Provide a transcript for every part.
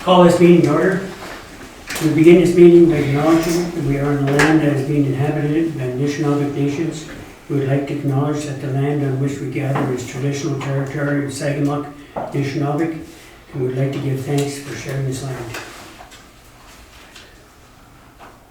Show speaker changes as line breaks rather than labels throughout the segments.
Call this meeting to order. We begin this meeting by acknowledging that we are on the land that is being inhabited by Anishinaabe nations. We would like to acknowledge that the land on which we gather is traditional territory of Sagamok, Anishinaabe, and we would like to give thanks for sharing this land.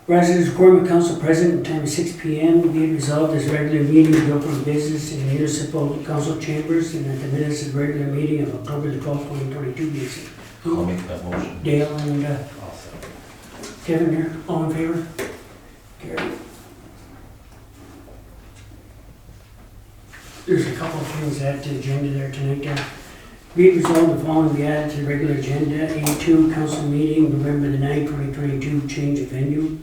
Residents report with council present, time is 6 p.m. Be it resolved as regular meeting of the open business in the municipal council chambers and at the minutes of regular meeting of October the 12th, 2022 be accepted.
I'll make that motion.
Dale and Kevin here, all in favor? Carried. There's a couple of things at the agenda there tonight. Be it resolved the following be added to the regular agenda. A2 council meeting, November the 9th, 2022, change of venue.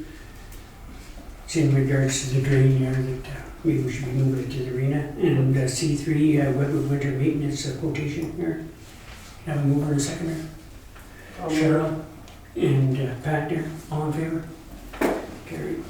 It's in regards to the drain there that maybe we should be moving it to the arena. And C3, winter maintenance quotation here. Have a mover and a seconder. Cheryl and Pat there, all in favor? Carried.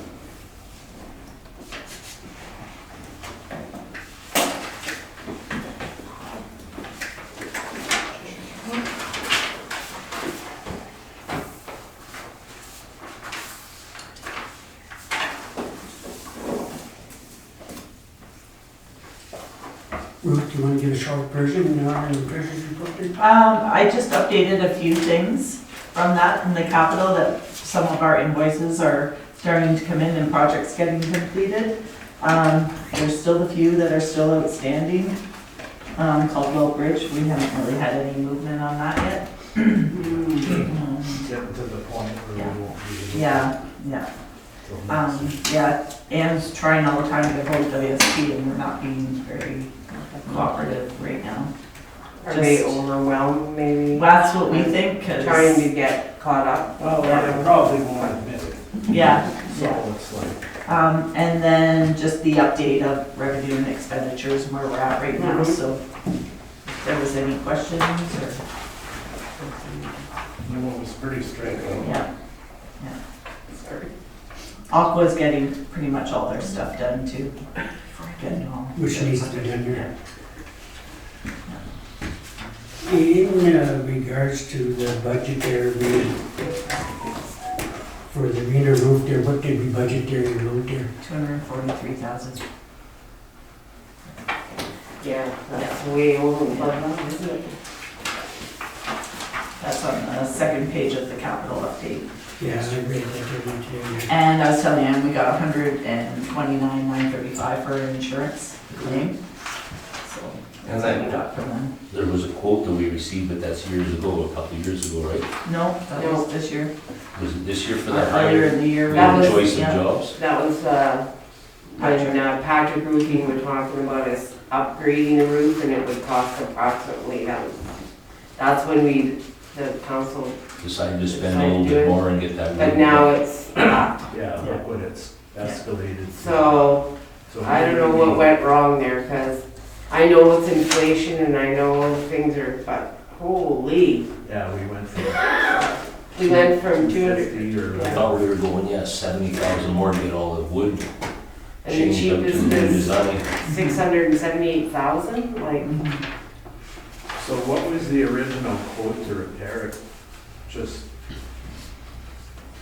Ruth, do you want to give a short version on the treasurer's report there?
I just updated a few things from that in the capital, that some of our invoices are starting to come in and projects getting completed. There's still a few that are still outstanding. Caldwell Bridge, we haven't really had any movement on that yet.
Getting to the point where we won't be.
Yeah. Yeah, Anne's trying all the time to get hold of WSP and we're not being very cooperative right now.
Are they overwhelmed maybe?
That's what we think, 'cause
Trying to get caught up?
Well, they probably won't admit it.
yeah.
So it's like,
And then just the update of revenue and expenditures and where we're at right now, so if there was any questions or,
it was pretty straightforward.
yeah. Aqua's getting pretty much all their stuff done too. Getting all.
Which needs to be done here. In regards to the budget there, for the arena roof there, what did we budget there in the road there?
243,000.
Yeah, that's way over the budget, isn't it?
That's on the second page of the capital update.
Yeah, I read that today.
And I was telling you, we got 129,935 for an insurance claim. So
And
that's what we got from them.
There was a quote that we received, but that's years ago, a couple of years ago, right?
No, that was this year.
Was it this year for that
Earlier
higher
in the year.
That was-
choice of
yeah.
jobs?
That was, when Patrick Roofing were talking about us upgrading the roof and it would cost approximately, that's when the council,
Decided to spend a little bit more and get that.
but now it's,
Yeah, look what it's escalated. to.
so I don't know what went wrong there, cause I know it's inflation and I know things are, but holy,
Yeah, we went from
we went from 200,
250 or.
I thought we were going, 70,000 more to get all the wood
and the
changed up to
cheapest
the new
is
design.
678,000, like,
So what was the original quote to repair it? Just,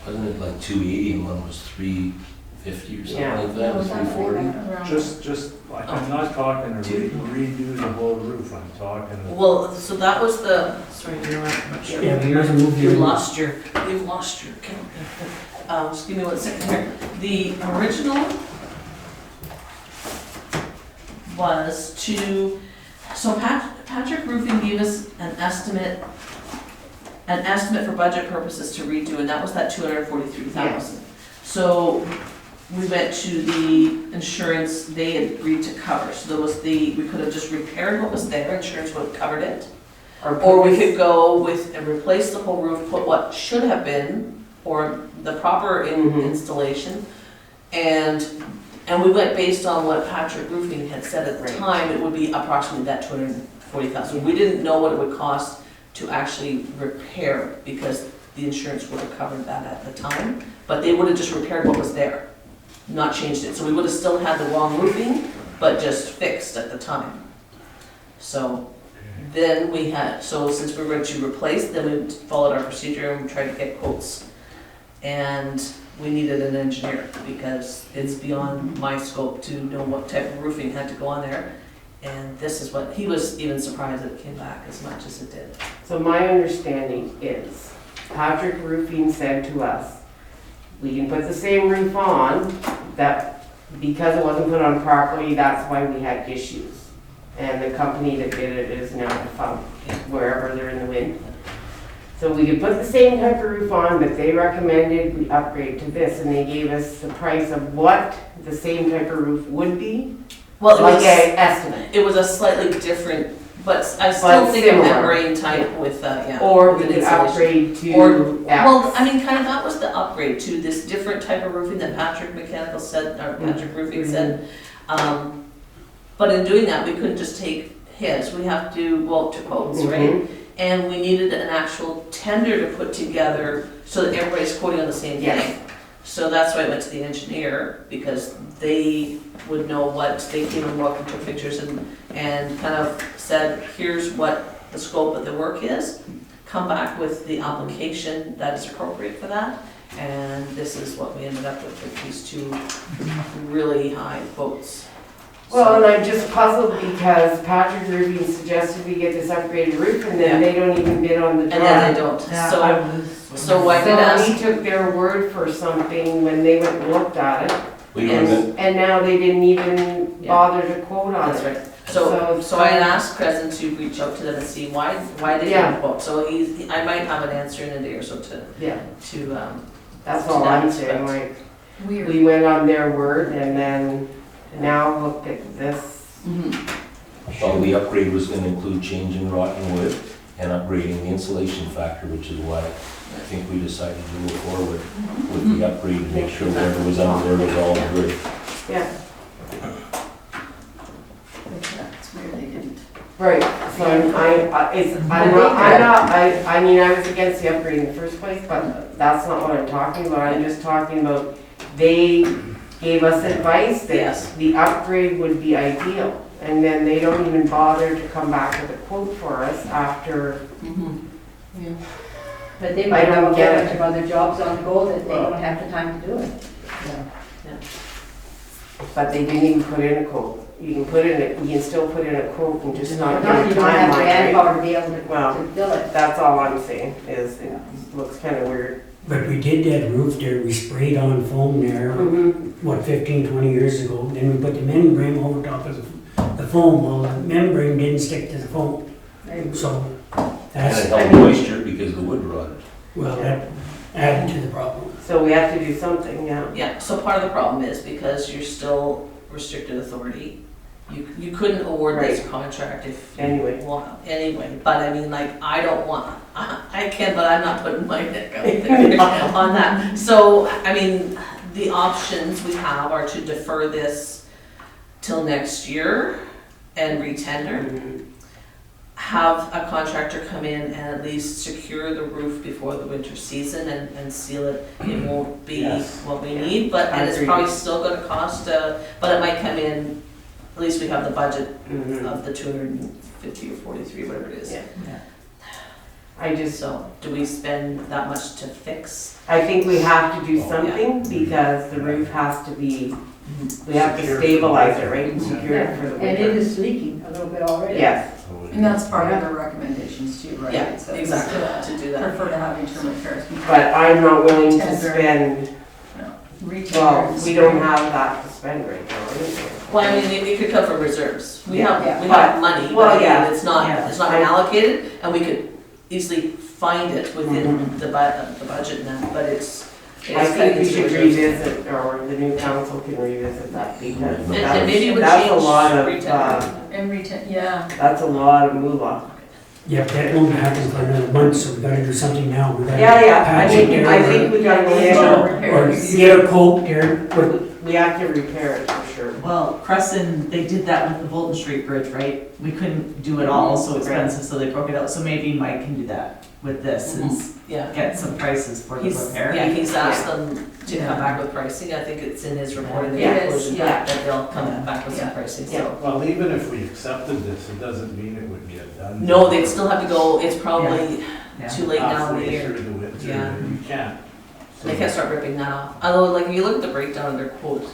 Wasn't it like 280 and one was 350 or something
Yeah.
like that, or 340?
just, like, I'm not talking to redo the whole roof, I'm talking.
Well, so that was the, sorry, you're right, I'm not sure.
Yeah, we must move
You've
the.
lost your count. Just give me 1 second here. The original was to, so Patrick Roofing gave us an estimate for budget purposes to redo, and that was that 243,000. So we went to the insurance, they agreed to cover, so there was we could have just repaired what was there, insurance would have covered it. Or we could go with and replace the whole roof, put what should have been, or the proper installation. And we went based on what Patrick Roofing had said at the time, it would be approximately that 240,000. We didn't know what it would cost to actually repair, because the insurance would have covered that at the time, but they would have just repaired what was there, not changed it. So we would have still had the wrong roofing, but just fixed at the time. So then we had, so since we were going to replace, then we followed our procedure and we tried to get quotes. And we needed an engineer because it's beyond my scope to know what type of roofing had to go on there. And this is what, he was even surprised that it came back as much as it did.
So my understanding is, Patrick Roofing said to us, we can put the same roof on, that because it wasn't put on properly, that's why we had issues. And the company that did it is now defunct, wherever they're in the wind. So we could put the same type of roof on, but they recommended we upgrade to this, and they gave us the price of what the same type of roof would be,
Well,
like an estimate.
it was a slightly different, but I still
But
think of
similar.
membrane type with, yeah.
Or we
with
could
insulation.
upgrade to
Or,
X.
well, I mean, kind of that was the upgrade to this different type of roofing that Patrick Mechanical said, or Patrick Roofing said. But in doing that, we couldn't just take his, we have to go out to quotes, right?
Mhm.
And we needed an actual tender to put together so that everybody's quoting on the same
Yes.
thing. So that's why I went to the engineer, because they would know what, they came and walked and took pictures and kind of said, here's what the scope of the work is. Come back with the application that is appropriate for that. And this is what we ended up with these two really high quotes.
Well, and I'm just puzzled because Patrick Ruby suggested we get this upgraded roof, and then they don't even bid on the job.
And then they don't,
Yeah,
so,
I was-
so I did ask.
So we took their word for something when they went and looked at it,
We were gonna,
and now they didn't even
Yeah.
bother to quote on
That's
it.
right. So
So-
I had asked Crescent to reach out to them and see why they
Yeah.
didn't quote. So I might have an answer in a day or so
Yeah,
to,
that's all I'm saying, like, we went on their word, and then now look at this.
well, the upgrade was gonna include changing rotten wood and upgrading the insulation factor, which is why I think we decided to move forward with the upgrade to make sure whatever was under there was all good.
Yeah,
That's weird they didn't.
right, so I mean, I was against the upgrade in the first place, but that's not what I'm talking about, I'm just talking about, they gave us advice
Yes.
that the upgrade would be ideal, and then they don't even bother to come back with a quote for us after,
But they
I
might
don't
have a
get
whole
it.
bunch of other jobs on the go that they
Well-
don't have the time to do it.
but they didn't even put in a quote. You can put in it, you can still put in a quote and just not
Not
get
you
a
don't have the
timeline, right?
manpower to be able
Well,
to fill it.
that's all I'm saying, is it looks kinda weird.
But we did that roof there, we sprayed on foam there, what, 15, 20 years ago. Then we put the membrane over top of the foam, well, the membrane didn't stick to the foam. So
And
that's,
it held moisture because the wood rotted.
well, that added to the problem.
So we have to do something, yeah.
Yeah, so part of the problem is because you're still restricted authority, you couldn't award this contract if.
Anyway.
Well, anyway, but I mean, like, I don't want, I can, but I'm not putting my neck out there on that. So, I mean, the options we have are to defer this till next year and retender. Have a contractor come in and at least secure the roof before the winter season and seal it. It won't be
Yes.
what we need, but, and it's
Agreed.
probably still gonna cost, but it might come in, at least we have the budget of the 250 or 43, whatever it is.
Yeah. I just,
So, do we spend that much to fix?
I think we have to do
Oh,
something because the roof has to be, we have to stabilize it, right, and secure it for the
And it
winter.
is leaking a little bit already.
Yes,
And that's part of the recommendations too, right?
Yeah,
So
exactly,
we
to do that.
prefer to have interim repairs.
but I'm not willing to
Tender.
spend,
Retail.
well, we don't have that to spend right now, anyway.
Well, I mean, it could come from reserves. We
Yeah,
have, we
but-
have money,
well,
but again,
yeah,
it's not been
yeah.
allocated, and we could easily find it within the budget and that, but it's
I
cut
think we
into
should
reserves.
revisit, or the new council can revisit that because
And maybe it would
that's a
change
lot of,
retail.
And retail, yeah.
that's a lot of moolah.
Yeah, that won't happen for another month, so we gotta do something now. We gotta
Yeah,
patch it there.
I think we gotta go in
Internal
Or
repairs.
get a quote there, put
We have to repair it for sure.
Well, Crescent, they did that with the Bolton Street Bridge, right? We couldn't do it all so expensive, so they broke it out, so maybe Mike can do that with this and
Yeah.
get some prices for the
He's,
repair.
yeah, he's asked them to
Yeah.
come back with pricing, I think it's in his report in the
Yeah.
conclusion,
Yeah.
that they'll come
Yeah.
back with some pricing,
Yeah.
so.
Well, even if we accepted this, it doesn't mean it would get done.
No, they'd still have to go, it's probably
Yeah.
too late now in the
Halfway
year.
through the winter,
Yeah.
you can't.
They can't start ripping that off. Although, like, if you look at the breakdown of their quote,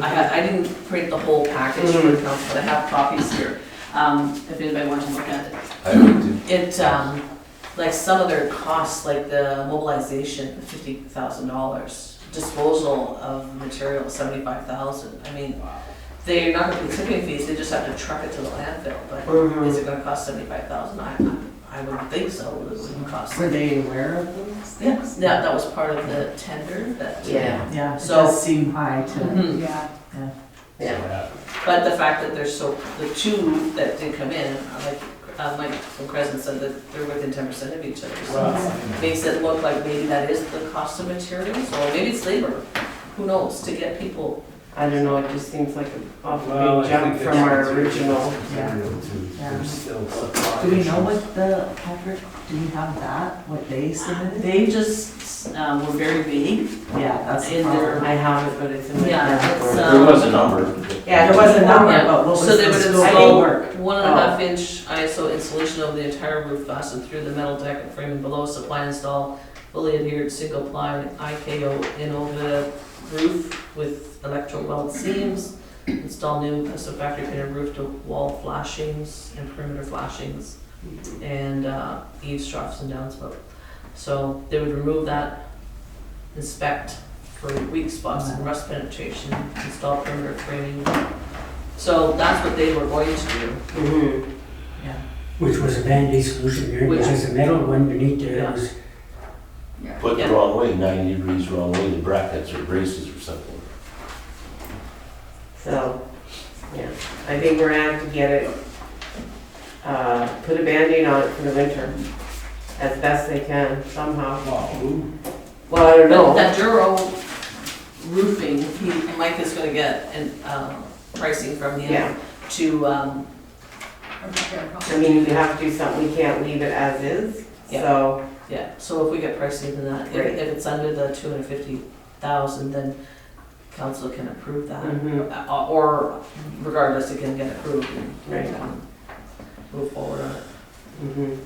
I didn't print the whole package for the council, but I have copies here, if anybody wants to look at it.
I would do.
It, like, some of their costs, like the mobilization, $50,000, disposal of material, $75,000. I mean, they're not gonna pay tipping fees, they just have to truck it to the landfill, but
Mhm.
is it gonna cost $75,000? I wouldn't think so, it wouldn't cost.
Were they aware of those
Yeah,
things?
that was part of the tender that.
Yeah.
Yeah, it
So-
does seem high to,
Mhm.
Yeah.
Yeah.
But the fact that there's the two that did come in, like, Mike from Crescent said that they're within 10% of each other.
Well,
So it makes it look like maybe that is the cost of materials, or maybe it's labor. Who knows, to get people,
I don't know, it just seems like an awful
well,
big
I
jump
think
from
it's
our
material
original.
too.
Yeah.
There's still supply.
do we know
issues.
what the, Patrick, do we have that, what they submitted?
they just were very vague.
Yeah, that's the
In their-
problem.
I have it, but it's in my.
Yeah,
report.
it's,
There was a number.
Yeah,
There was a number,
Yeah.
but what was
So they
the
would
scope of
install
work?
1.5 inch ISO insulation over the entire roof fastened through the metal deck and framing below, supply and install fully adhered single ply IKO in over the roof with electro weld seams, install new custom factory painted roof to wall flashings and perimeter flashings, and eaves, troughs and downspout. So they would remove that, inspect for weak spots and rust penetration, install perimeter framing. So that's what they were going to do.
Mhm.
Yeah.
Which was a Band-Aid solution there, which is a metal one beneath there,
Yeah.
it was,
Put the
Yeah.
wrong way, 90 degrees wrong way, the brackets or braces or something.
So, yeah, I think we're gonna have to get it, put a Band-Aid on it for the winter, as best they can somehow.
Well, who-
Well, I don't know.
That Duro roofing, Mike is gonna get pricing from him
Yeah,
to,
I mean, we have to do something, we can't leave it as is,
Yeah.
so,
yeah, so if we get pricing for that,
Great.
if it's under the 250,000, then council can approve that.
mhm,
Or regardless, it can get approved and
Right.
move forward on it.
mhm.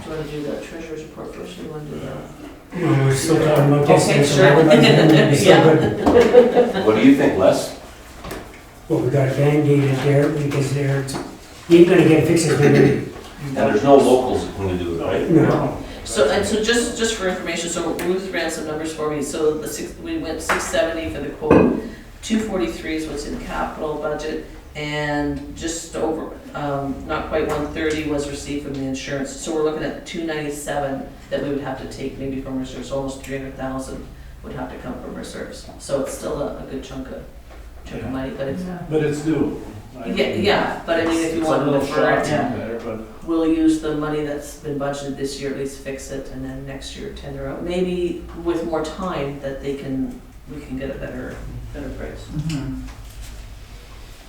Do you wanna do the treasurer's report first, or you wanna do the?
we're still talking about this.
Okay,
so
sure.
it's still good.
What do you think, Les?
Well, we got a Band-Aid in there because they're, you ain't gonna get fixes when they're,
And there's no locals that can do it, right?
no.
So, and so just for information, so Ruth ran some numbers for me, so we went 670 for the quote, 243 is what's in capital budget, and just over, not quite 130 was received from the insurance, so we're looking at 297 that we would have to take maybe from reserves, almost 300,000 would have to come from reserves, so it's still a good chunk of money, but it's,
But it's doable. I mean,
yeah, but I mean, if you
it's
want
a
to
little
defer it,
shot
yeah.
there, but
we'll use the money that's been budgeted this year, at least fix it, and then next year tender out. Maybe with more time that we can get a better price.
Mhm.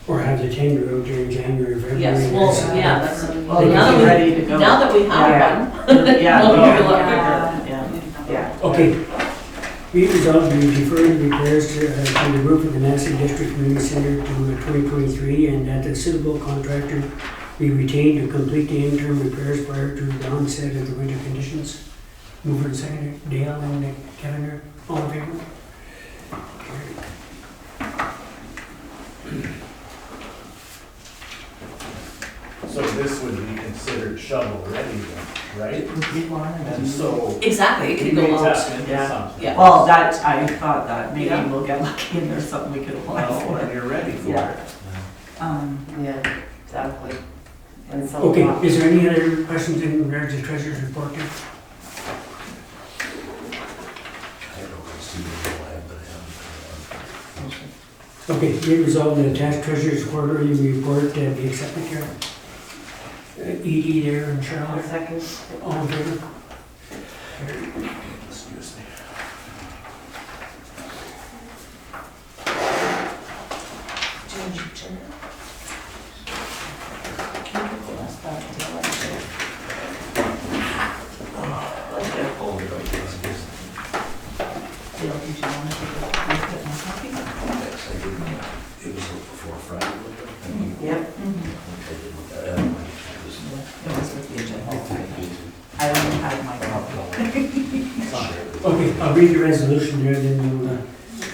Or have the tender out during January, February.
Yes, well,
that's-
yeah, that's,
Well,
They
now
can
that
be
we're ready to go.
now that we have
Yeah.
one,
Yeah,
we'll
yeah.
be a lot
Yeah.
quicker.
Yeah.
Yeah,
Okay, be it resolved to defer the repairs to the roof of the Massey District Community Center to 2023, and that the suitable contractor be retained to complete the interim repairs prior to the onset of the winter conditions. Mover and seconder, Dale and Kevin, all in favor?
so this would be considered shovel ready then, right?
Would we wanna
And
do-
so
Exactly, it
we
can
may
go out.
tap into
Yeah.
something.
Yeah.
Well, that, I thought that, maybe
Yeah.
we'll get lucky and there's something we could apply
Well,
for.
and you're ready for
Yeah.
it.
yeah, exactly. And so.
Okay, is there any other questions in regards to treasurer's report? There?
I don't know if I see it, I have, but I haven't.
Okay, be it resolved that the tax treasurer's quarterly report be accepted here. Edie there and
One
Charlotte,
second.
all in favor?
Excuse me.
It was before Friday.
Yep.
I don't have my copy.
Okay, I'll read the resolution there, then we'll,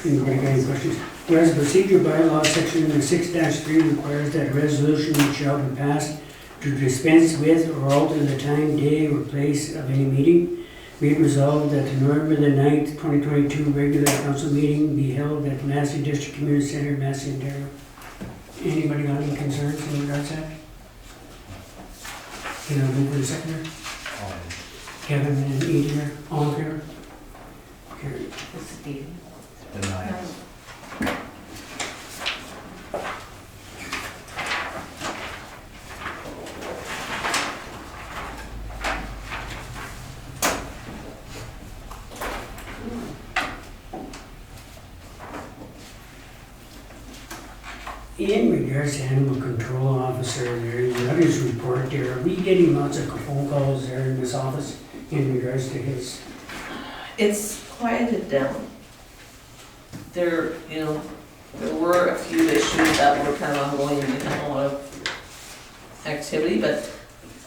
anybody got any questions? Whereas the procedure bylaw section 6-3 requires that a resolution shall be passed to dispense with or alter the time, day, or place of any meeting. Be it resolved that the November the 9th, 2022 regular council meeting be held at the Massey District Community Center, Massey, Ontario. Anybody got any concerns in regards to that? Can I move for the seconder? Kevin and Edie here, all in favor? Carried.
Denied.
In regards to animal control officer, there, you have his report there, are we getting lots of phone calls there in this office in regards to his?
It's quieted down. There, there were a few issues that were kind of ongoing and didn't have a lot of activity, but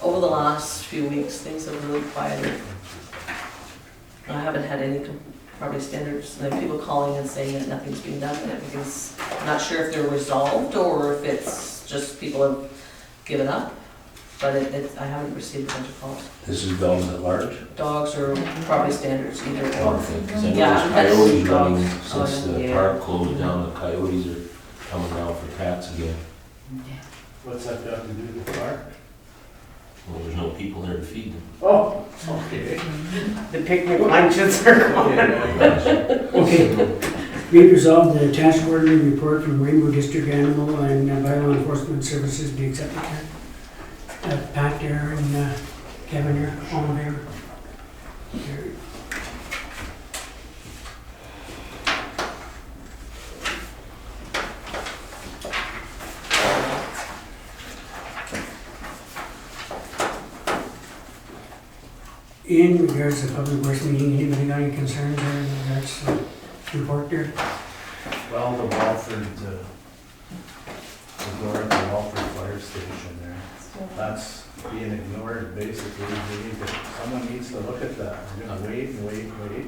over the last few weeks, things have really quieted. I haven't had any property standards, like people calling and saying that nothing's being done, and because I'm not sure if they're resolved or if it's just people have given up, but I haven't received a bunch of calls.
This is dogs at large?
Dogs or property standards, either or.
Because I know
Yeah,
there's coyotes
dogs.
running since the
yeah.
park closed down, the coyotes are coming down for cats again.
What's that got to do with the park?
Well, there's no people there to feed them.
Oh, okay.
The picnic lunches are gone.
Okay, be resolved that attached quarterly report from Rainbow District Animal and Bylaw Enforcement Services be accepted here. Pat there and Kevin here, all in favor? Carried. In regards to public works meeting, anybody got any concerns there in regards to the report there?
Well, the Walford, the door at the Walford Fire Station there, that's being ignored basically. Someone needs to look at that. We're gonna wait and wait and wait.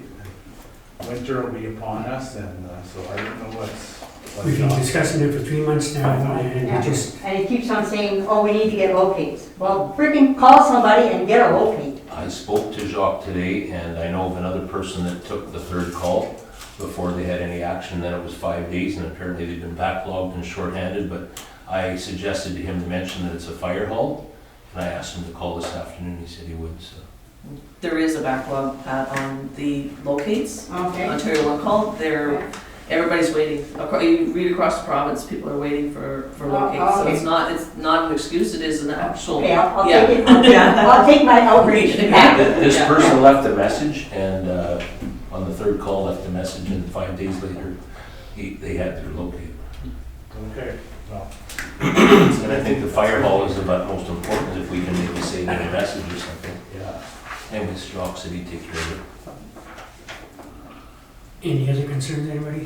Winter will be upon us, and so I don't know what's
We've been
on.
discussing it for 3 months now, and
Yeah.
we just,
And he keeps on saying, oh, we need to get locates. Well, freaking call somebody and get a locate.
I spoke to Jacques today, and I know of another person that took the third call before they had any action, then it was 5 days, and apparently they've been backlogged and shorthanded, but I suggested to him to mention that it's a fire hall, and I asked him to call this afternoon, he said he would, so.
There is a backlog, Pat, on the locates.
Okay.
Ontario One Call, everybody's waiting. You read across the province, people are waiting for locates. So
okay.
it's not an excuse, it is an actual.
Okay, I'll
Yeah.
take it, I'll take my outrage back.
This
Yeah.
person left a message, and on the third call left a message, and 5 days later, they had their locate.
Okay, well,
And I think the fire hall is about most important, if we can maybe say that a message or something.
yeah.
Anyways, Jacques said he'd take care of it.
any other concerns, anybody?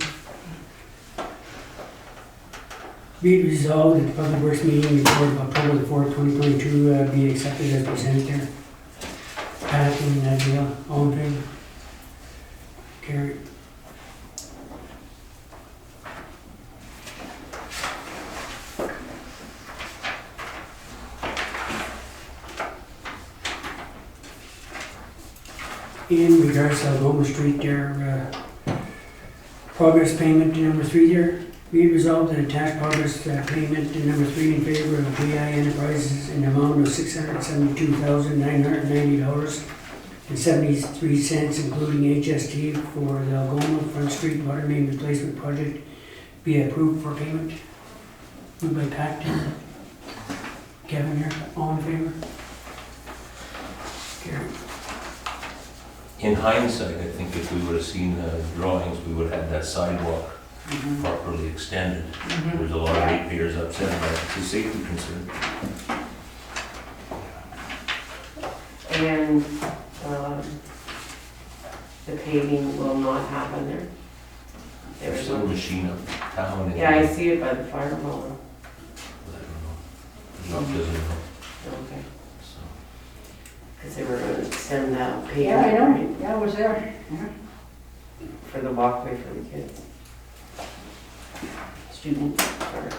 Be it resolved that the public works meeting report of October the 4th, 2022 be accepted as presented there. Pat and Jill, all in favor? Carried. In regards to Algoma Street there, progress payment number 3 there, be it resolved that attached progress payment number 3 in favor of GI Enterprises in the amount of $672,990.73, including HST for the Algoma Front Street Water Main Replacement Project, be approved for payment. Moved by Pat there. Kevin here, all in favor? Carried.
In hindsight, I think if we would have seen the drawings, we would have had that sidewalk properly extended. There's a lot of ratepayers upset about it. It's a safety concern.
And, the paving will not happen there.
There's
There's
still a
no,
machine uptown. and-
yeah, I see it by the fire hall.
I don't know. Job doesn't know,
Okay,
so.
because they were gonna extend that paving.
Yeah, I know,
right,
yeah, I was there.
for the walkway for the kids. Students, sorry.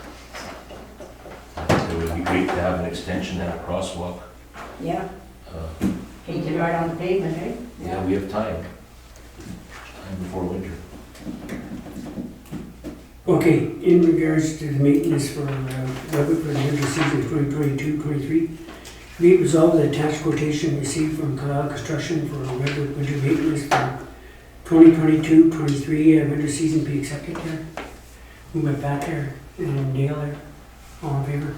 It would be great to have an extension and a crosswalk.
Yeah,
Uh,
painted right on the pavement, eh?
Yeah, we have time. Time before winter.
Okay, in regards to the maintenance for, Weber for the winter season 2022-23, be it resolved that attached quotation received from Carlisle Construction for Weber winter maintenance for 2022-23 winter season be accepted there. Move it back there, and Dale there, all in favor?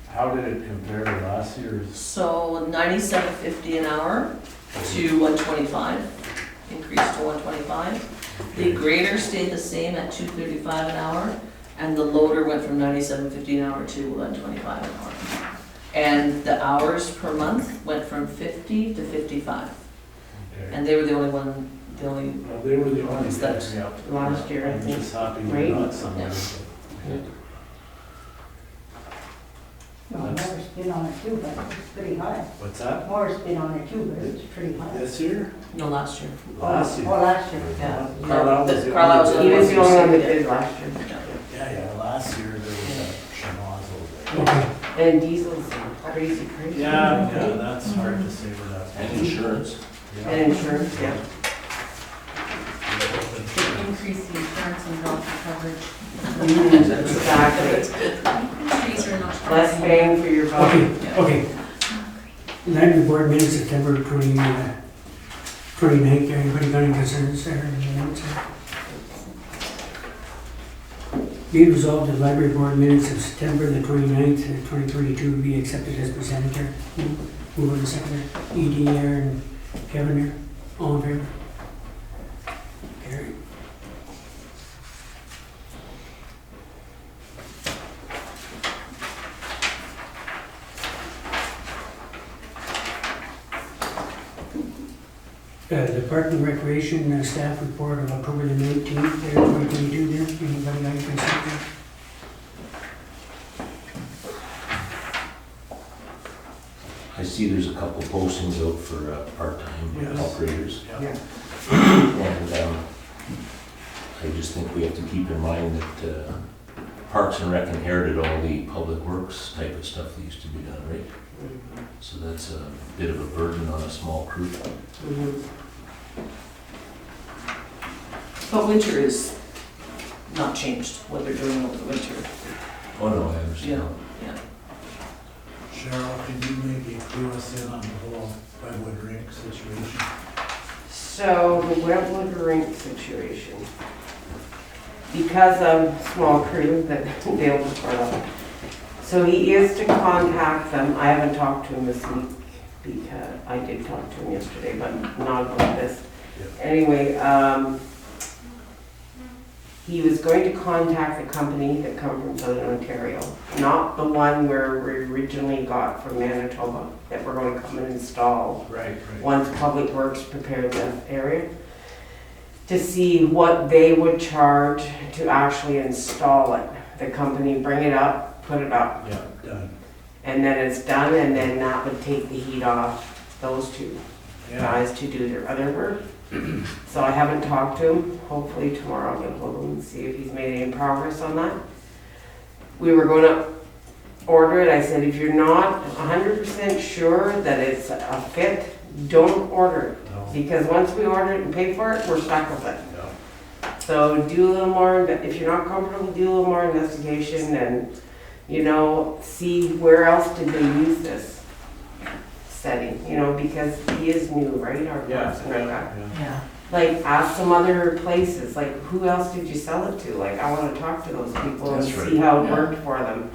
How did it compare to last year's?
So 97.50 an hour to 125, increased to 125. The grader stayed the same at 235 an hour, and the loader went from 97.50 an hour to 125 an hour. And the hours per month went from 50 to 55,
Okay.
and they were the only one, the only,
Well, they were the only
Is that-
ones, yeah.
Last year, I
I'm
think.
just happy
right?
we got somebody.
Yeah.
No, Moore's been on it too, but it's pretty high.
What's that?
Moore's been on it too, but it's pretty high.
This year?
no, last year.
Last year?
Oh, last year.
Yeah.
Carlisle was the
Carlisle was
only
He was the
one
only one
who
that
did.
did last year.
Yeah, last year there was that schnoz over
Okay,
And diesel's crazy.
there. Yeah, that's hard to say where that's.
And insurance.
Yeah.
And insurance, yeah.
Increase the insurance and not the coverage.
Exactly.
Trees are not.
Less bang for your buck.
okay. Library board minutes September 29th, anybody got any concerns there? Any minutes there? Be it resolved that library board minutes of September the 29th, 2022 be accepted as presented there. Move on to second there. ED there and Kevin there, all in favor? Carried. The Park and Recreation staff report of October the 19th, there, 2022 there, anybody got any concerns there?
I see there's a couple postings out for part-time
Yes.
operators.
Yeah.
And I just think we have to keep in mind that Parks and Rec inherited all the public works type of stuff that used to be done, right? So that's a bit of a burden on a small crew.
Mhm.
But winter is not changed, what they're doing over the winter,
Oh, no, I
you
understand.
know, yeah.
Cheryl, could you maybe clue us in on the whole Redwood rink situation?
So the Wetwood rink situation, because of small crew that Dale was part of. So he is to contact them. I haven't talked to him this week because I did talk to him yesterday, but not about this. Anyway, he was going to contact the company that come from Southern Ontario, not the one where we originally got from Manitoba that we're going to come and install
Right.
once Public Works prepared the area, to see what they would charge to actually install it. The company bring it up, put it up,
Yeah, done.
and then it's done, and then that would take the heat off those two
Yeah,
guys to do their other work. So I haven't talked to him. Hopefully tomorrow I'll get hold of him and see if he's made any progress on that. We were gonna order it. I said, if you're not 100% sure that it's a fit, don't order it.
no,
Because once we order it and pay for it, we're stuck with it.
yeah.
So do a little more, if you're not comfortable, do a little more investigation and, see where else did they use this setting, because he is new, right? Our
Yeah,
Parks and Rec guy.
yeah.
Yeah.
Like, ask some other places, like, who else did you sell it to? Like, I wanna talk to those people and
That's right.
see how it
Yeah.
worked for them.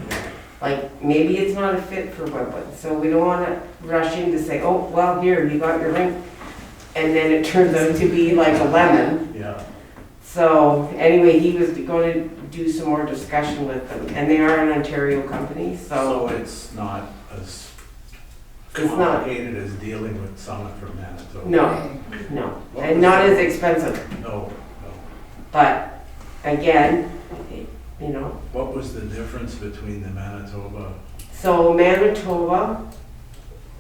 Like, maybe it's not a fit for Webwood, so we don't wanna rush in to say, oh, well, here, you got your rink. and then it turns out to be like a lemon.
Yeah,
So anyway, he was going to do some more discussion with them, and they are an Ontario company,
so it's not as
It's not.
complicated as dealing with someone from Manitoba.
no, and not as expensive.
No.
But again, you know,
What was the difference between the Manitoba?
so Manitoba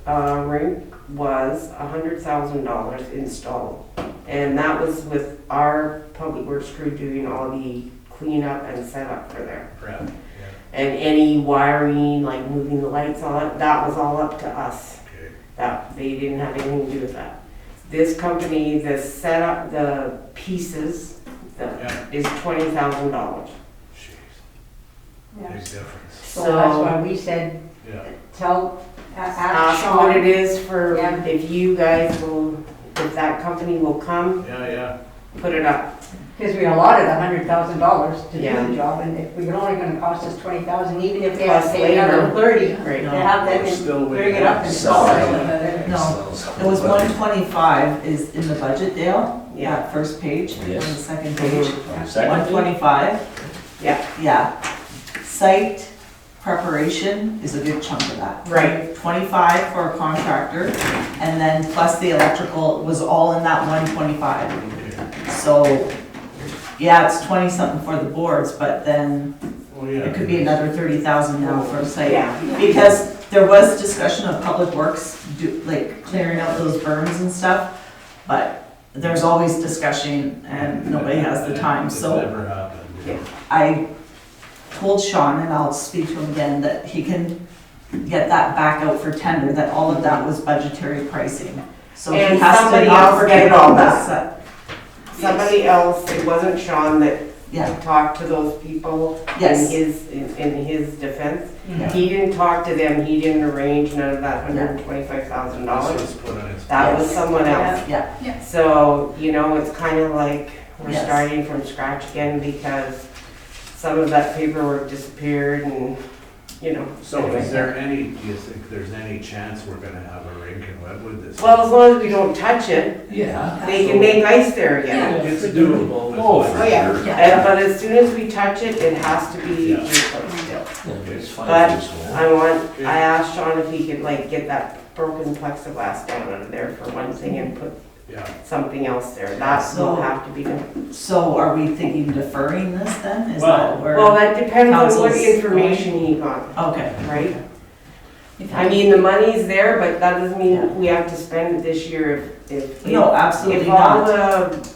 rink was $100,000 installed. And that was with our public works crew doing all the cleanup and setup for there.
Prep?
And any wiring, like moving the lights on, that was all up to us.
Okay.
That, they didn't have anything to do with that. This company, the setup, the pieces,
Yeah.
is $20,000.
Jeez,
Yeah.
big difference.
So that's why we said,
Yeah.
ask
Ask what it
Sean.
is for,
Yeah.
if you guys will, if that company will come,
Yeah.
put it up.
Because we allotted $100,000 to do
Yeah.
the job, and if we're only gonna cost us 20,000, even if they
Plus
have to pay another
labor.
30,
Right.
to have them
We're still way
bring it up and
back.
install it.
No, it was 125 is in the budget, Dale,
Yeah.
that first page, on the
Yes.
second page.
Second?
125.
Yeah.
Yeah. Site preparation is a good chunk of that.
Right.
25 for a contractor, and then plus the electrical was all in that 125.
Okay.
So, yeah, it's 20 something for the boards, but then
Oh, yeah.
it could be another 30,000 now for a site.
Yeah.
Because there was discussion of public works, like clearing out those berms and stuff, but there's always discussion and nobody has the time,
It
so
never happened. Yeah.
I told Sean, and I'll speak to him again, that he can get that back out for tender, that all of that was budgetary pricing. So he
And
has to
somebody
not
else
forget
did
all
all
this.
Somebody else, it wasn't Sean that
Yeah,
talked to those people in
yes,
his defense.
Yeah.
He didn't talk to them, he didn't arrange none of that
This
$125,000.
was put on its.
That was someone else.
yeah,
So, you know, it's kind of like we're
Yes.
starting from scratch again because some of that paperwork disappeared and, you know.
So is there any, do you think there's any chance we're gonna have a rink in Wetwood this?
Well, as long as we don't touch it,
Yeah.
they can make ice there again.
It's doable. is
Oh,
what
for
it
yeah.
is.
But as soon as we touch it, it has to be
Yeah.
replaced still.
Yeah, it's fine
But
if it's small.
I asked Sean if he could like get that broken plexiglass down out of there for one thing and put
Yeah.
something else there. That will
So-
have to be done.
so are we thinking deferring this then? Is
Well-
that where?
Well, that depends on what
Council's
information he got,
Okay.
right? I mean, the money's there, but that doesn't mean we have to spend it this year if.
No, absolutely
If all
not.
the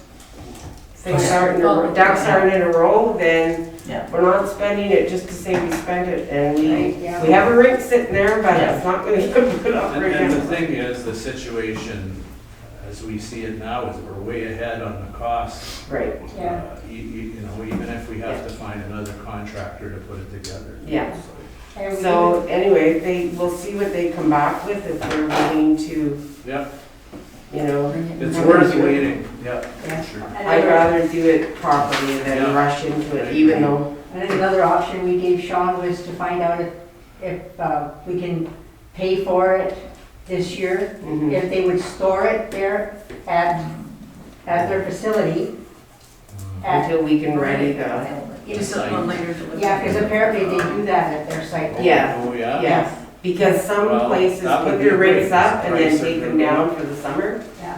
things aren't, ducks aren't in a row, then
Yeah.
we're not spending it just to say we spent it. And
Right, yeah.
we have a rink sitting there, but
Yeah.
it's not gonna get put up right
And the
now.
thing is, the situation, as we see it now, is we're way ahead on the costs.
Right,
Yeah.
You know, even if we have to find another contractor to put it together.
yeah.
And we-
So anyway, we'll see what they come back with, if they're willing to,
Yeah,
you know.
it's
bring
worth
it to it.
waiting, yeah,
Yeah.
sure.
I'd rather do it properly than
Yeah.
rush into it, even though,
And another option we gave Sean was to find out if we can pay for it this year,
mhm.
if they would store it there at their facility.
Until we can ready the,
Just a later delivery.
Yeah, because apparently they do that at their site.
Yeah.
Oh, yeah?
yes. Because some
Well,
places
that would
put
be
their
great,
rigs up and then
price
take
of
them
the-
down for the summer.
Yeah.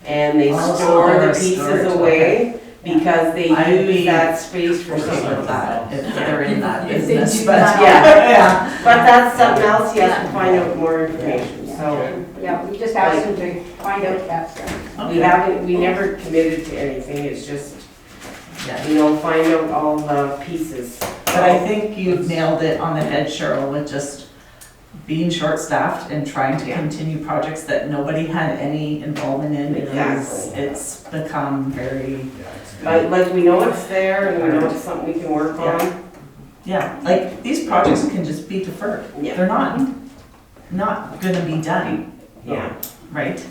And they
Oh,
store
so
the
they're
pieces
storage,
away because they
I'd
use
be
that space for
Something
something.
like that, if they're in that
If they
business,
do
but
that.
yeah.
But that's something else, you have to find out more information, so.
Okay.
Yeah, we just asked them to find out that stuff.
We never committed to anything, it's just,
Yeah.
you know, find out all the pieces.
But I think you've nailed it on the head, Cheryl, with just being short-staffed and trying to
Yeah.
continue projects that nobody had any involvement in.
Exactly.
It's become very,
Yeah, it's
But like, we know it's there and we know it's something we can work on.
yeah, like, these projects can just be deferred.
Yeah.
They're not gonna be done,
Yeah,
right?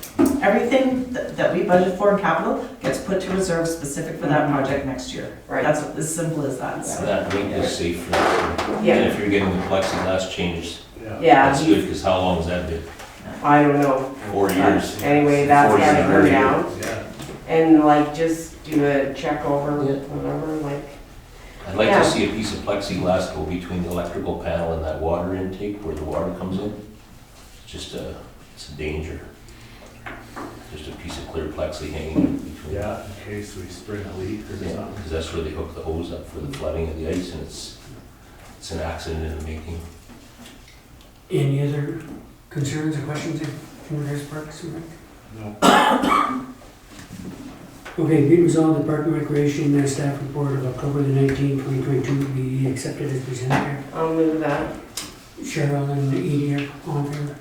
Everything that we budget for in capital gets put to reserve specific for that project next year.
right.
That's as simple as that.
So that rink is safe for,
Yeah.
and if you're getting the plexiglass changed,
Yeah.
Yeah,
that's good, because how long has that been?
I don't know.
4 years.
Anyway, that's
4 years
gotta go
earlier.
down.
Yeah.
And like, just do a check over,
Yeah.
whatever, like,
I'd like
Yeah.
to see a piece of plexiglass go between the electrical panel and that water intake where the water comes in. It's a danger. Just a piece of clear plexi hanging in between.
Yeah, in case we spring a leak or
Yeah,
something.
because that's where they hook the hose up for the flooding of the ice, and it's an accident in the making.
Any other concerns or questions in regards to parks?
No.
Okay, be it resolved, the Park and Recreation staff report of October the 19th, 2022 be accepted as presented.
I'll move that.
Cheryl and Edie are on favor.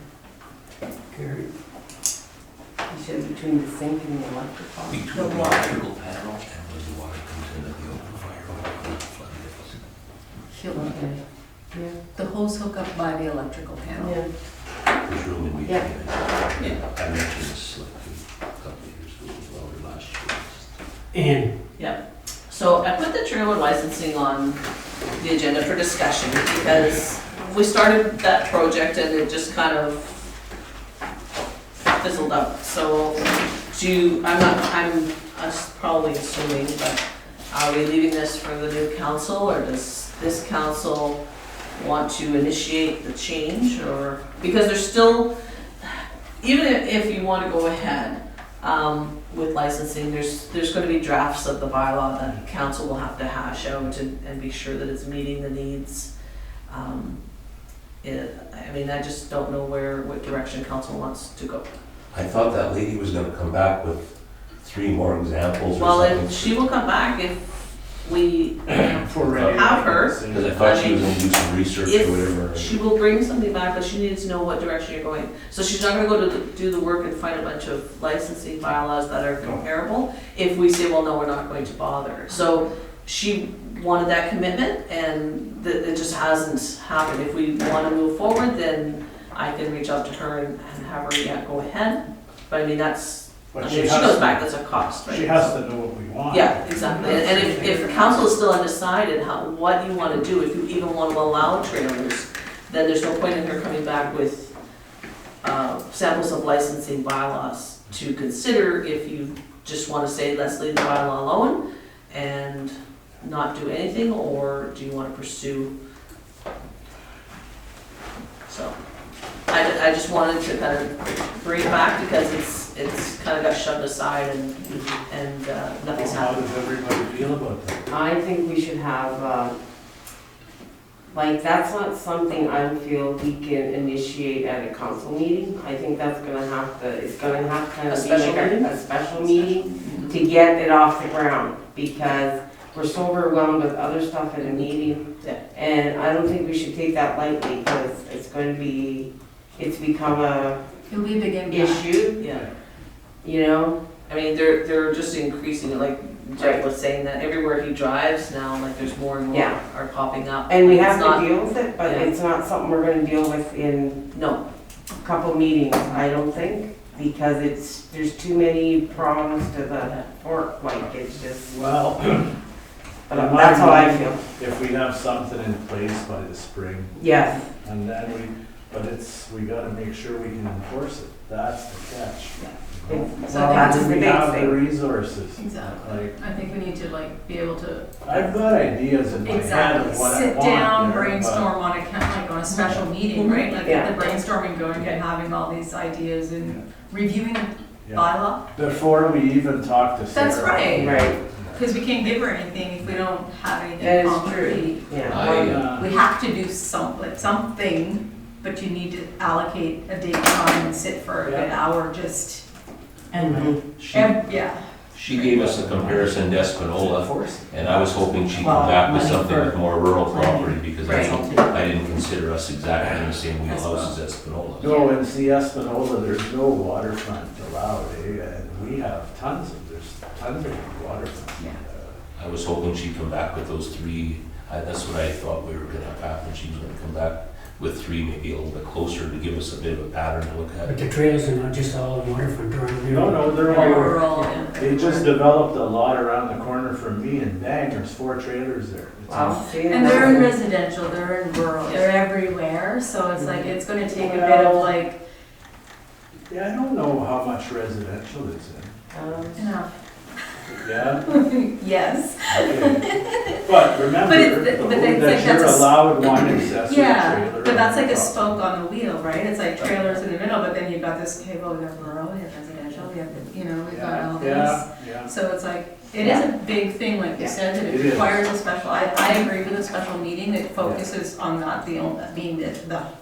Carried.
You said between the sink and the electrical.
Between the electrical panel and where the water comes into the open fire, where the flood is.
She'll,
Okay. Yeah.
the hose hook up by the electrical panel.
Yeah.
There's room in between.
Yeah.
I mentioned this like a couple of years ago as well, or last year.
And
So I put the trailer licensing on the agenda for discussion because we started that project and it just kind of fizzled out. So I'm probably assuming, but are we leaving this for the new council or does this council want to initiate the change or, because there's still, even if you want to go ahead, with licensing, there's gonna be drafts of the bylaw that council will have to hash out and be sure that it's meeting the needs. I mean, I just don't know what direction council wants to go.
I thought that lady was gonna come back with 3 more examples or
Well,
something.
if she will come back if we
For ready.
have her.
Because I thought she was gonna do some research or whatever.
If she will bring something back, but she needs to know what direction you're going. So she's not gonna go to do the work and find a bunch of licensing bylaws that are comparable if we say, well, no, we're not going to bother. So she wanted that commitment and it just hasn't happened. If we wanna move forward, then I can reach out to her and have her, go ahead. But I mean,
But
if she goes back, that's a cost, right?
She has to know what we want.
Yeah, exactly. And if council is still undecided what you want to do, if you even want to allow trailers, then there's no point in her coming back with samples of licensing bylaws to consider if you just want to say, let's leave the bylaw alone and not do anything, or do you want to pursue? So, I just wanted to kind of bring it back because it's kind of got shoved aside and nothing's
How
happened.
does everybody feel about that?
I think we should have, like, that's not something I feel we can initiate at a council meeting. I think that's gonna have to, it's gonna have to
A
be
special
like
meeting?
a special meeting to get it off the ground, because we're so overwhelmed with other stuff at a meeting.
Yeah.
And I don't think we should take that lightly, because it's become a
It'll be a big impact.
issue,
Yeah,
you know?
I mean, they're just increasing, like Jeff was saying, that everywhere he drives now, like there's more and more
Yeah.
are popping up.
And we
It's
have
not-
to deal with it, but
Yeah.
it's not something we're gonna deal with in
No,
a couple meetings, I don't think, because there's too many prongs to the fork, like, it's just,
Well,
but
in my
that's how I
mind,
feel.
if we have something in place by the spring,
Yes,
and then we gotta make sure we can enforce it. That's the catch.
so
So I
that's
think
the
We
big
have the
thing.
resources.
Exactly.
Like,
I think we need to be able to
I've got ideas in my head
exactly
of what I
sit
want
down,
there, but-
brainstorm on on a special meeting, right? Like
Yeah.
get the brainstorming going, get having all these ideas and reviewing
Yeah.
bylaw.
Before we even talk to Sarah.
That's right.
Right,
Because we can't give her anything if we don't have anything
that is
concrete.
true,
I,
yeah.
We have to do something, but you need to allocate a date time and sit for a good
Yeah.
hour just,
Mhm.
yeah.
She gave us a comparison to Espanola, and I was hoping she'd come back with something with more rural property, because I didn't consider us exactly in the same wheelhouse as Espanola.
No, in Espanola, there's no waterfront allowed, and we have there's tons of waterfront.
Yeah.
I was hoping she'd come back with those 3, that's what I thought we were gonna have happen, she was gonna come back with 3, maybe a little bit closer to give us a bit of a pattern to look
but
at.
the trails are not just all waterfront around there.
No, they're all,
Rural and.
they just developed a lot around the corner from me, and bang, there's 4 trailers there. It's
Wow, see,
And they're in
that's-
residential, they're in rural, they're everywhere, so it's like, it's gonna take a bit
Well-
of like
Yeah, I don't know how much residential it's in.
Enough.
Yeah,
Yes.
okay. But remember,
But it's- but it's like
that you're
that's a-
allowed one accessory
Yeah,
trailer.
but that's
on
like
the
a
property.
spoke on the wheel, right? It's like trailers in the middle, but then you've got this, okay, well, we have rural, we have residential, we have, we've got all this.
Yeah,
So it's like, it is a big thing, like you
Yeah.
said, that
It
it
is.
requires a special, I agree with a special meeting that focuses on not being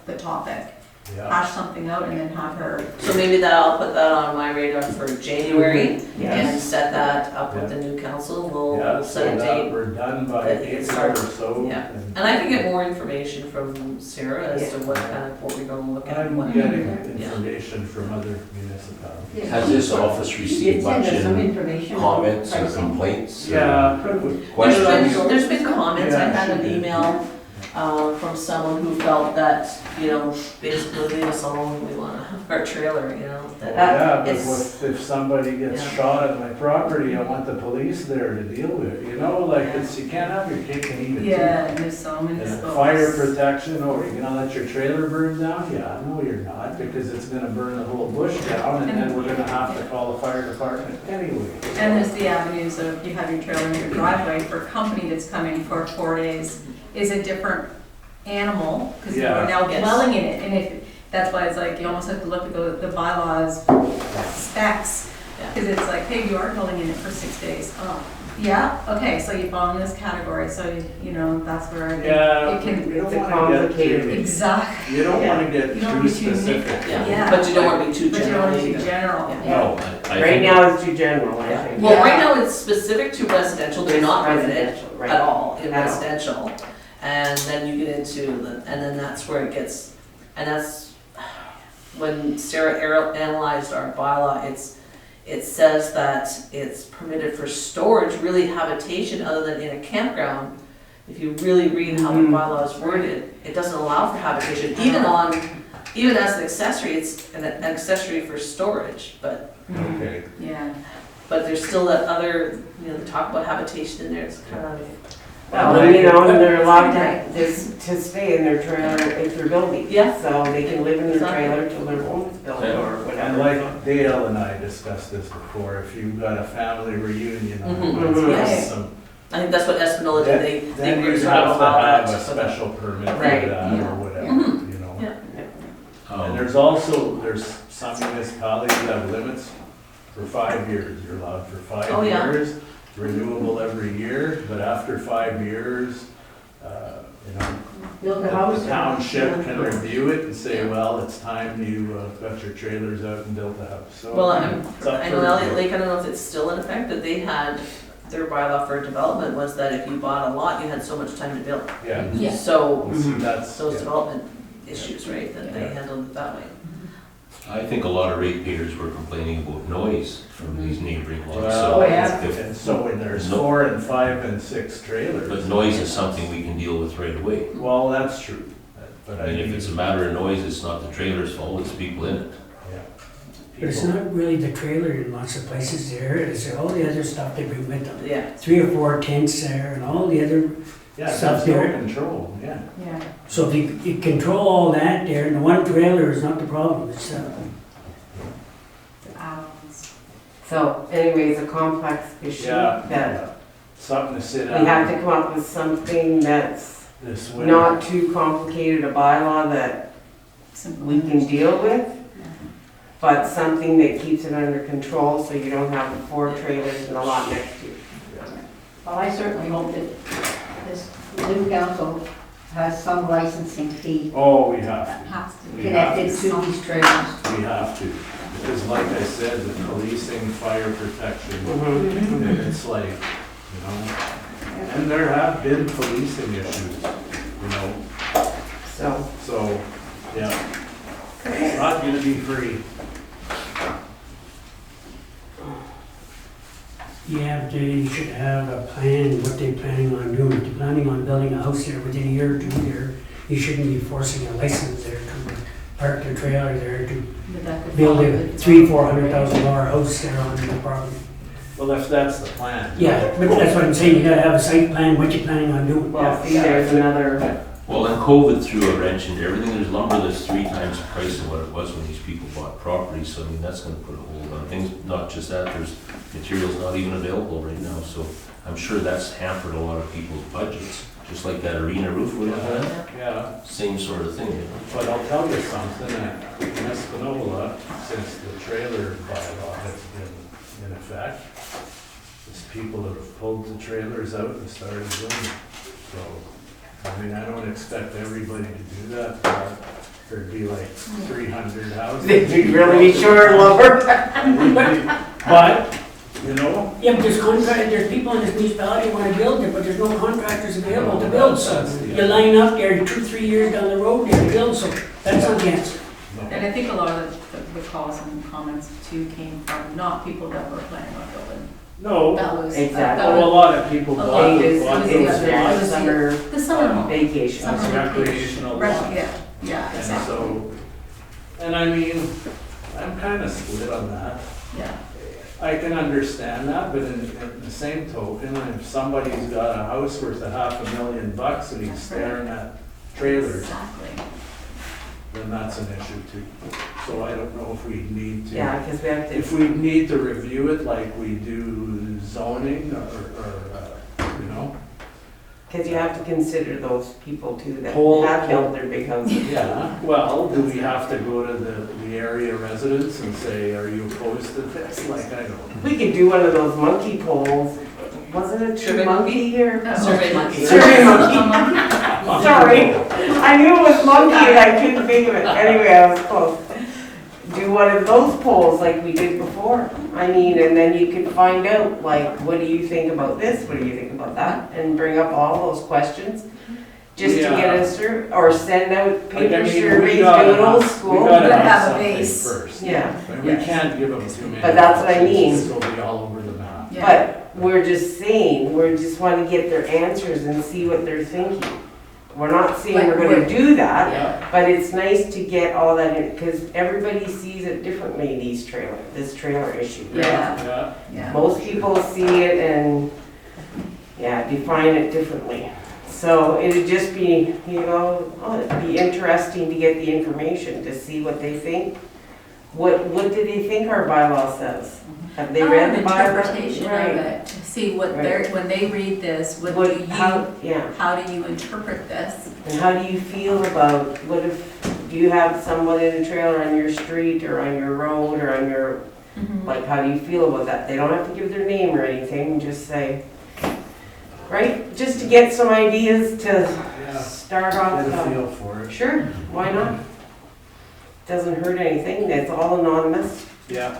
the topic.
yeah.
Hash something out and then have her,
So maybe that, I'll put that on my radar for January
Yes.
and set that up with the new council. We'll
Yeah,
we'll
so
set a
that
date.
we're done by
that it
April or
starts.
so.
Yeah. And I can get more information from Sarah as to what we're gonna look at. and
I'm
what-
getting
Yeah.
information from other municipalities.
Has this office
You
received
did send
much
us some
in
information. on
comments or
pricing.
complaints? or
Yeah.
Questions?
There's been comments, I
Yeah,
had an
she did.
email, from someone who felt that, basically leave us alone, we want our trailer, that
Yeah, but
it's-
if somebody gets
Yeah.
shot at my property, I want the police there to deal with it, like, you can't have your cake and eat it too.
yeah, and there's so many
And
spokes.
fire protection, or you're gonna let your trailer burn down? Yeah, no, you're not, because it's gonna burn the whole bush down, and then we're gonna have to call the fire department anyway.
And there's the avenues of, you have your trailer in your driveway for a company that's coming for 4 days, is a different animal, because you're
Yeah.
now
Yes.
dwelling in it, and that's why it's like, you almost have to look at the bylaws specs, because it's like, hey, you are dwelling in it for 6 days. Oh, yeah, okay, so you fall in this category, so, that's where I think
Yeah,
it can,
you don't
it's
wanna get
complicated.
too,
exactly,
you don't
Yeah.
wanna get
You don't
too
wanna be too
specific.
Yeah.
But you don't wanna be too
but you don't
general
want to be
either.
general.
Yeah.
No, I
Right
think
now it's too general, I
Yeah.
think.
Well,
Yeah.
right now it's specific to residential, they're not permitted
Residential, right.
at all in
At all.
residential. And then you get into, and then that's where it gets, and that's, when Sarah analyzed our bylaw, it says that it's permitted for storage, really habitation, other than in a campground. If you really read how the bylaw is worded, it doesn't allow for habitation, even as an accessory, it's an accessory for storage, but
Okay.
Yeah.
there's still that other, they talk about habitation in there, it's kind of,
Well, and they're allowed to stay in their trailer if they're building.
Yeah.
So they can live in their trailer till their home is built or whatever.
And like Dale and I discussed this before, if you've got a family reunion on
Mhm.
Mhm.
Yes.
some,
I think that's what Espanola did, they
then
were
you
sort
have
of
to
allowed
have
that.
a special permit for
Right,
that
yeah.
or whatever,
Mhm. Yeah.
And
um,
there's some municipalities that have limits for 5 years. You're allowed for 5
Oh, yeah.
years, renewable every year, but after 5 years,
Build a house.
the township can review it and say, well, it's time you got your trailers out and built a house. So
Well,
it's up
I
for
know Elliott
review.
Lake, I don't know if it's still in effect, but they had, their bylaw for development was that if you bought a lot, you had so much time to build.
Yeah.
Yeah.
So,
That's,
those
yeah.
development issues, right, that they
Yeah.
handled it that way.
I think a lot of ratepayers were complaining about noise from these neighboring lots.
Well,
So
yeah.
if-
And so when there's
No.
4 and 5 and 6 trailers.
But noise is something we can deal with right away.
Well, that's true, but
I mean, if it's a matter of noise, it's not the trailer's fault, it's people in it.
Yeah.
But it's
People-
not really the trailer in lots of places there, it's all the other stuff they bring with them.
Yeah,
3 or 4 tents there and all the other,
Yeah,
stuff
there's no
there.
control, yeah.
Yeah.
so if you control all that there, and the one trailer is not the problem, it's,
Add-ons.
So anyway, it's a complex issue
Yeah,
that
yeah. Something to sit
we have
down
to come up with something that's
this winter.
not too complicated, a bylaw that
Simple.
we can deal with, but something that keeps it under control so you don't have 4 trailers and a lot next to you.
Well, I certainly hope that this new council has some licensing fee
Oh, we have
That
to,
has to be.
connected to these trailers.
we have to. Because like I said, the policing, fire protection,
Mhm.
and it's like, and there have been policing issues,
So,
yeah. It's not gonna be free.
you should have a plan, what they're planning on doing. If they're planning on building a house there within a year or 2 there, you shouldn't be forcing a license there to park their trailer there to
But that could
build
fall
a
with-
$300,000-400,000 house there on the property.
Well, if that's the plan.
Yeah, but that's what I'm saying, you gotta have a site plan, what you're planning on doing.
well, see, there's another
Well, and COVID threw a wrench into everything. There's lumber that's 3 times the price of what it was when these people bought property, so I mean, that's gonna put a hold on things. Not just that, there's materials not even available right now, so I'm sure that's hampered a lot of people's budgets. Just like that arena roof we had,
Yeah,
same sort of thing, you know?
but I'll tell you something, in Espanola, since the trailer bylaw has been in effect, there's people that have pulled the trailers out and started doing it. So, I mean, I don't expect everybody to do that, but there'd be like 300 houses.
They'd really be short lumber.
But, you know,
Yeah, but there's people in this municipality who wanna build it, but there's no contractors available to build, so you line up there 2-3 years down the road, there to build, so that's not the answer.
And I think a lot of the calls and comments too came from not people that were planning on building.
no,
That was.
Exactly.
that
oh, a
was-
lot of people bought
Okay,
It is,
bought
it
those
was
their
lots
summer
The summer.
vacation.
as
Summer
recreational
Right,
lots.
yeah,
And
exactly,
so, and I mean, I'm kind of split on that.
yeah.
I can understand that, but in the same token, if somebody's got a house worth $500,000 and he's staring at trailers,
Exactly.
then that's an issue too. So I don't know if we need to.
Yeah, because we have to.
If we need to review it like we do zoning you know,
Because you have to consider those people too that
Whole-
have built their big houses.
yeah, well, do we have to go to the area residents and say, are you opposed to this? Like, I don't.
We could do one of those monkey polls. Wasn't it
Survey
true monkey or?
No,
Survey
monkey.
Survey monkey. Sorry, I knew it was monkey and I couldn't think of it. Anyway, I was close. Do one of those polls like we did before. I mean, and then you could find out, like, what do you think about this? What do you think about that? And bring up all those questions, just to get
Yeah.
a or send out
Like, I
paper
mean,
surveys,
we
do
gotta
it old
have-
school.
We gotta
Gotta
have
have a
something
base.
first.
Yeah.
And we can't give them too many.
But that's what I mean.
options, It'll be all over the map.
Yeah.
But we're just saying, we just want to get their answers and see what they're thinking. We're not saying
Like,
we're gonna
we're-
do that,
Yeah,
but it's nice to get all that in, because everybody sees it differently, this trailer issue. right?
Yeah,
yeah.
yeah.
Most people see it and, yeah, define it differently. So it'd just be, you know, it'd be interesting to get the information, to see what they think. What do they think our bylaw says? Have they read the bylaw?
Interpretation of
Right.
it, to see what they're, when they read this, what do you, how do you interpret this?
And how do you feel about, what if, do you have someone in a trailer on your street or on your road or on your, like, how do you feel about that? They don't have to give their name or anything, just say, right? Just to get some ideas to
Yeah,
start off.
get a feel for it.
Sure, why not? Doesn't hurt anything, it's all anonymous.
Yeah.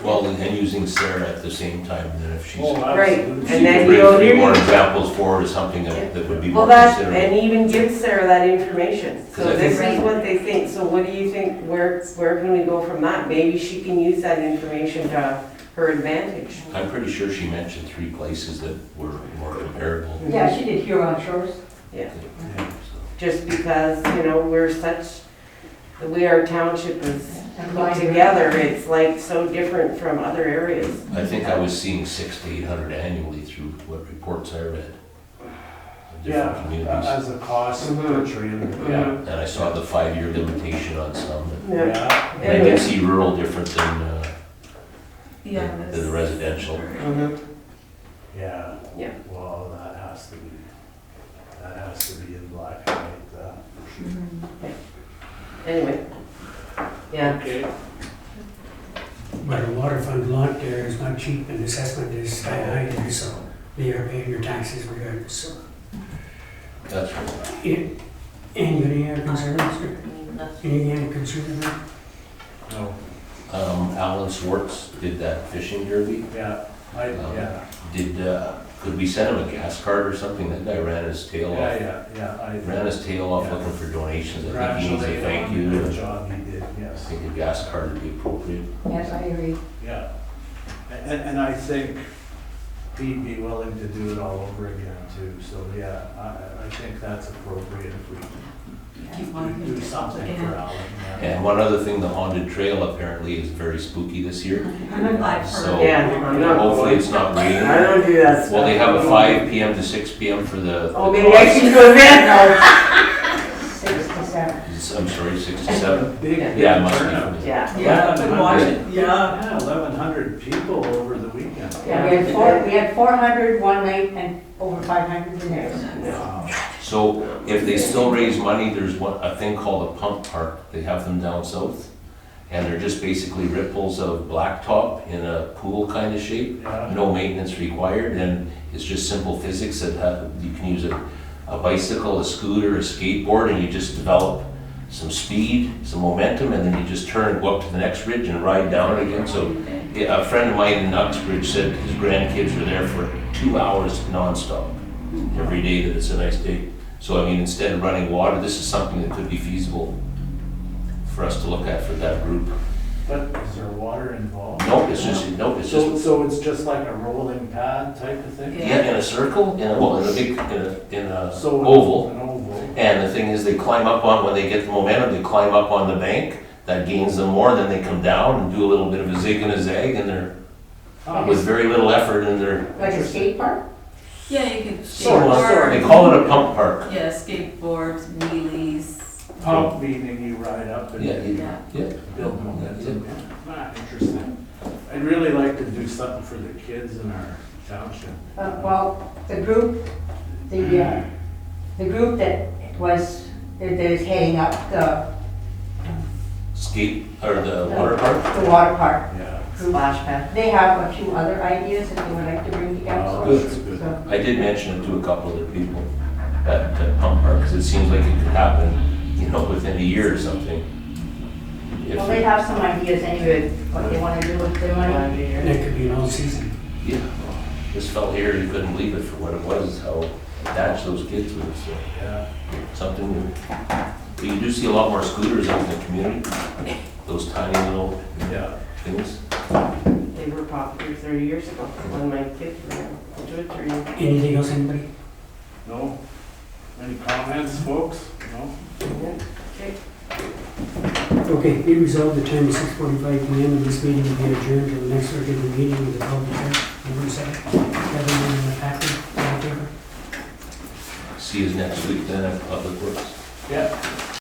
Well, and using Sarah at the same time, then if she's.
Oh,
Right,
absolutely.
She
and then
could bring
you'll
3
hear
more
me.
examples forward or something that would be
Well,
more
that,
considered.
and even give Sarah that information.
'Cause
So
I
this
think-
is what they think, so what do you think, where can we go from that? Maybe she can use that information to her advantage.
I'm pretty sure she mentioned 3 places that were more comparable.
Yeah, she did Huron Shores.
Yeah,
Yeah.
just because, you know, we're such, the way our township is put together, it's like so different from other areas.
I think I was seeing 600 to 800 annually through what reports I read. of Different
Yeah,
communities.
as a cost per
Mhm.
trailer, yeah.
And I saw the 5-year limitation on some.
Yeah.
Yeah,
And I did see rural different than
Yeah.
the residential.
Mhm.
yeah.
Yeah.
Well, that has to be in black and white, for sure.
Anyway, yeah,
Okay,
But a waterfront lot there is not cheap and assessment is sky high there, so they are paying their taxes regardless, so.
That's right.
And you got any other concerns, or any other concerns?
no,
Alan Swartz did that fishing derby.
yeah, yeah,
Could we send him a gas card or something? That guy ran his tail off.
I
Ran his tail off
Yeah.
looking for donations. I think he needs a
congratulate
thank
him
you.
on the
and
job he did,
I
yes,
think a gas card would be appropriate.
Yes, I agree.
yeah. And I think he'd be willing to do it all over again too, so yeah, I think that's appropriate if we do something for Alan, yeah.
And one other thing, the haunted trail apparently is very spooky this year.
I've
So
heard.
Yeah, I'm not
hopefully
going.
it's not
I
raining.
don't do that stuff.
Well, they have a 5 PM to 6 PM for the.
Oh, maybe I should go there.
6 to 7.
I'm sorry, 6 to 7?
Big, big
Yeah, it must be.
turnout.
Yeah.
Yeah, I've been watching, yeah.
Yeah, 1,100 people over the weekend.
Yeah, we had 400 one night and over 500 the next.
Wow.
So if they still raise money, there's a thing called a pump park. They have them down south. And they're just basically ripples of blacktop in a pool kind of shape.
Yeah.
No maintenance required, and it's just simple physics that you can use a bicycle, a scooter, a skateboard, and you just develop some speed, some momentum, and then you just turn, go up to the next ridge and ride down it again. So yeah, a friend of mine in Uxbridge said his grandkids were there for 2 hours nonstop every day that it's a nice day. So I mean, instead of running water, this is something that could be feasible for us to look at for that group.
But is there water involved?
Nope, it's just,
So it's just like a rolling pad type of thing?
yeah, in a circle, in a big, in a
So
oval.
An oval.
And the thing is, they climb up on, when they get the momentum, they climb up on the bank. That gains them more, then they come down and do a little bit of a zig and a zag, and they're, with very little effort, and they're,
Like a skate park?
Yeah, you can
Sort of.
they
skateboard,
call it a pump park.
yeah, skateboards, wheelies.
Pump meaning you ride up and
Yeah,
Yeah.
build momentum. Ah, interesting. I'd really like to do something for the kids in our township.
Well, the group that is heading up the
Skate, or the water park.
water park
Yeah.
group,
Splash pad.
they have a few other ideas that they would like to bring together.
Oh,
Good.
that's good.
So,
I did mention it to a couple other people, that pump park, because it seems like it could happen, within a year or something. If-
well, they have some ideas anyway, what they want to do with their money.
That could be an all season.
Yeah, this fella here, you couldn't believe it for what it was, how attached those kids were, so
Yeah.
something new. But you do see a lot more scooters out in the community, those tiny little
Yeah.
things.
They were popular 30 years ago when my kids were 2 or 3.
Anything else, anybody?
No? Any comments, folks? No?
Okay, be resolved, the time is 6:45 PM, and this meeting will be adjourned to the next regular meeting with the public hearing. November 2nd. Kevin and Patrick, all in favor?
See you next week then at Public Works.
Yeah.